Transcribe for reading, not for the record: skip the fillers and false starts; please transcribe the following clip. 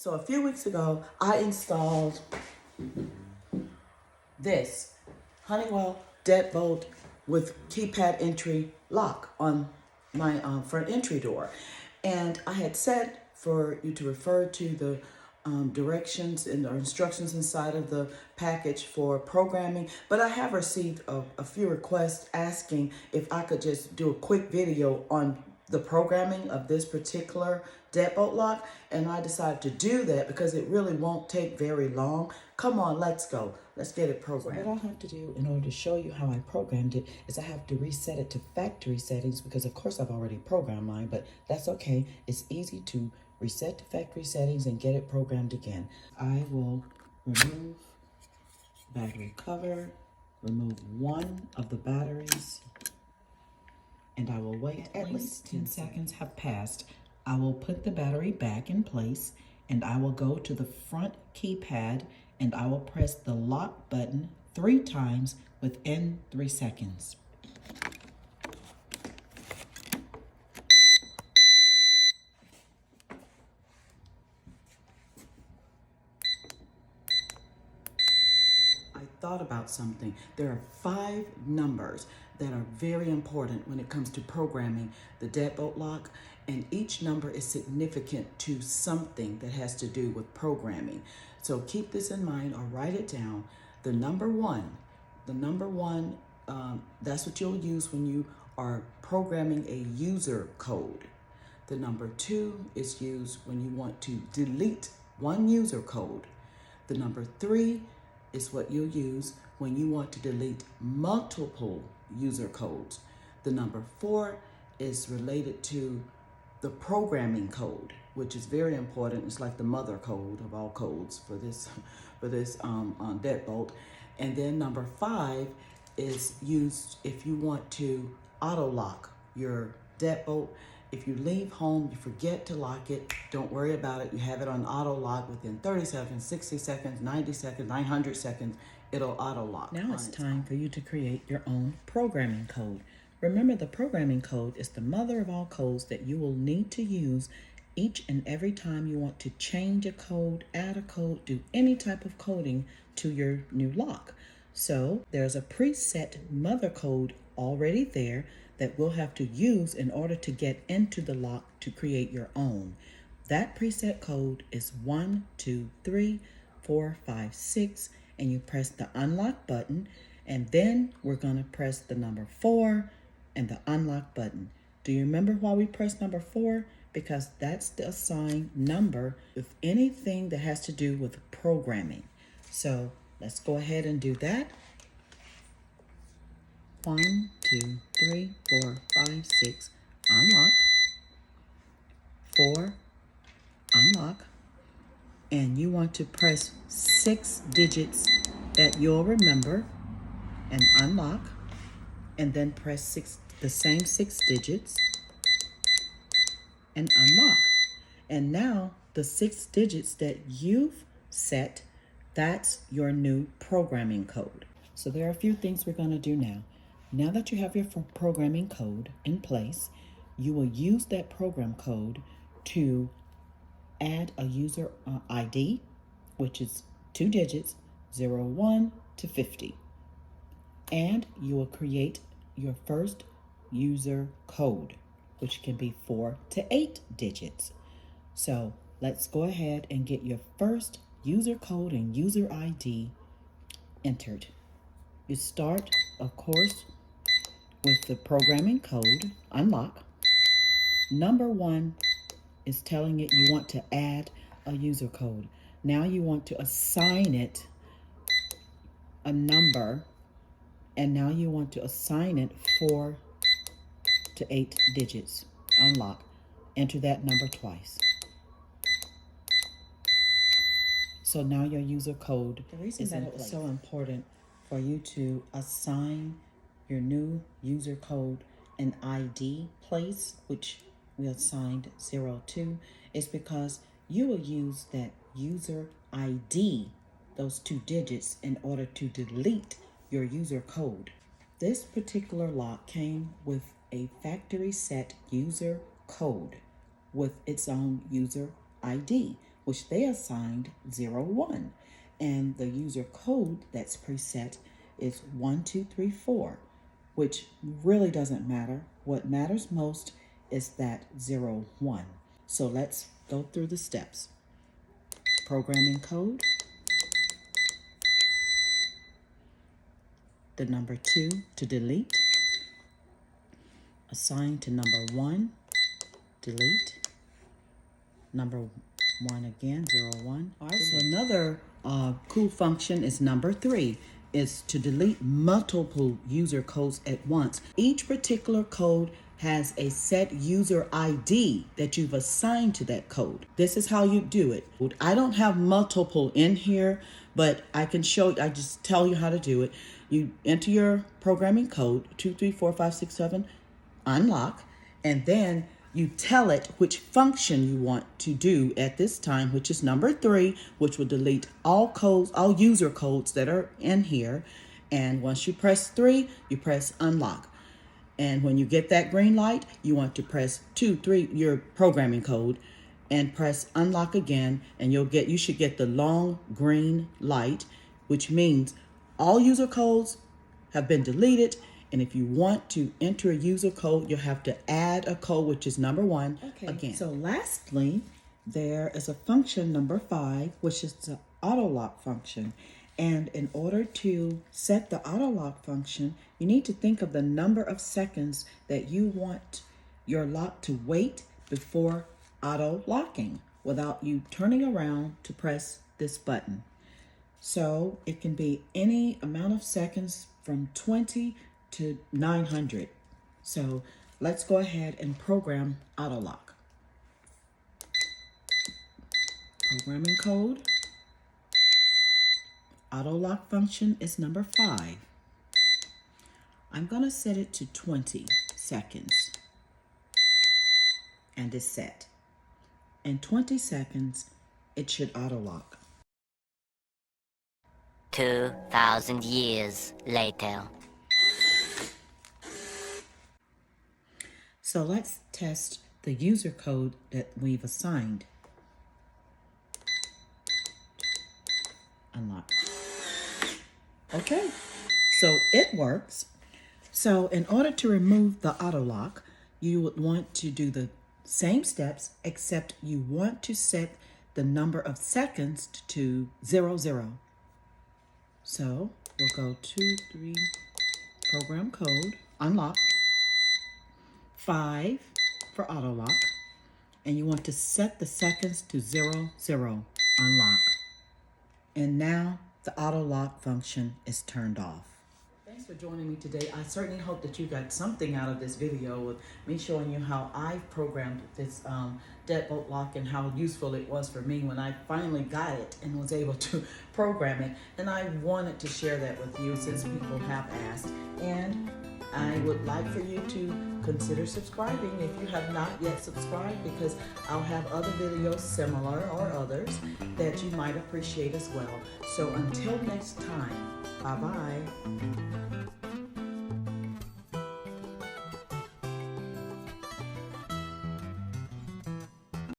So a few weeks ago, I installed this Honeywell Deadbolt with keypad entry lock on my front entry door. And I had said for you to refer to the directions and or instructions inside of the package for programming, but I have received a few requests asking if I could just do a quick video on the programming of this particular deadbolt lock, and I decided to do that because it really won't take very long. Come on, let's go. Let's get it programmed. So what I have to do in order to show you how I programmed it is I have to reset it to factory settings because of course I've already programmed mine, but that's okay. It's easy to reset to factory settings and get it programmed again. I will remove battery cover, remove one of the batteries, and I will wait at least 10 seconds have passed. I will put the battery back in place and I will go to the front keypad and I will press the lock button 3 times within 3 seconds. I thought about something. There are 5 numbers that are very important when it comes to programming the deadbolt lock, and each number is significant to something that has to do with programming. So keep this in mind or write it down. The number one, that's what you'll use when you are programming a user code. The number 2 is used when you want to delete one user code. The number 3 is what you'll use when you want to delete multiple user codes. The number 4 is related to the programming code, which is very important. It's like the mother code of all codes for this deadbolt. And then number 5 is used if you want to auto lock your deadbolt. If you leave home, you forget to lock it, don't worry about it. You have it on auto lock within 30 seconds, 60 seconds, 90 seconds, 900 seconds, it'll auto lock. Now it's time for you to create your own programming code. Remember, the programming code is the mother of all codes that you will need to use each and every time you want to change a code, add a code, do any type of coding to your new lock. So there's a preset mother code already there that we'll have to use in order to get into the lock to create your own. That preset code is 1, 2, 3, 4, 5, 6, and you press the unlock button, and then we're gonna press the number 4 and the unlock button. Do you remember why we press number 4? Because that's the assigned number with anything that has to do with programming. So let's go ahead and do that. 1, 2, 3, 4, 5, 6, unlock, 4, unlock, and you want to press 6 digits that you'll remember and unlock, and then press the same 6 digits and unlock. And now the 6 digits that you've set, that's your new programming code. So there are a few things we're going to do now. Now that you have your programming code in place, you will use that program code to add a user ID, which is 2 digits, 01 to 50. And you will create your first user code, which can be 4 to 8 digits. So let's go ahead and get your first user code and user ID entered. You start, of course, with the programming code, unlock. Number 1 is telling it you want to add a user code. Now you want to assign it a number, and now you want to assign it 4 to 8 digits. Unlock. Enter that number twice. So now your user code is in place. The reason that it was so important for you to assign your new user code an ID place, which we assigned 02, is because you will use that user ID, those 2 digits, in order to delete your user code. This particular lock came with a factory set user code with its own user ID. which they assigned 01. And the user code that's preset is 1234, which really doesn't matter. What matters most is that 01. So let's go through the steps. Programming code, the number 2 to delete, assign to number 1, delete, number 1 again, 01. All right, so another cool function is number 3, is to delete multiple user codes at once. Each particular code has a set user ID that you've assigned to that code. This is how you do it. I don't have multiple in here, but I can show you, I just tell you how to do it. You enter your programming code, 23456 unlock, and then you tell it which function you want to do at this time, which is number 3, which will delete all codes, all user codes that are in here. And once you press 3, you press unlock. And when you get that green light, you want to press 2, 3, your programming code, and press unlock again, and you should get the long green light, which means all user codes have been deleted. And if you want to enter a user code, you'll have to add a code, which is number 1 again. So lastly, there is a function number 5, which is the AutoLock function. And in order to set the AutoLock function, you need to think of the number of seconds that you want your lock to wait before auto-locking without you turning around to press this button. So it can be any amount of seconds from 20 to 900. So let's go ahead and program AutoLock. Programming code. AutoLock function is number 5. I'm going to set it to 20 seconds. And it's set. In 20 seconds, it should AutoLock. 2,000 years later. So let's test the user code that we've assigned. Unlock. Okay, so it works. So in order to remove the AutoLock, you would want to do the same steps, except you want to set the number of seconds to 00. So we'll go 2, 3, program code, unlock, 5 for AutoLock, and you want to set the seconds to 00, unlock. And now the AutoLock function is turned off. Thanks for joining me today. I certainly hope that you got something out of this video with me showing you how I programmed this deadbolt lock and how useful it was for me when I finally got it and was able to program it. And I wanted to share that with you since people have asked. And I would like for you to consider subscribing if you have not yet subscribed, because I'll have other videos similar or others that you might appreciate as well. So until next time, bye-bye.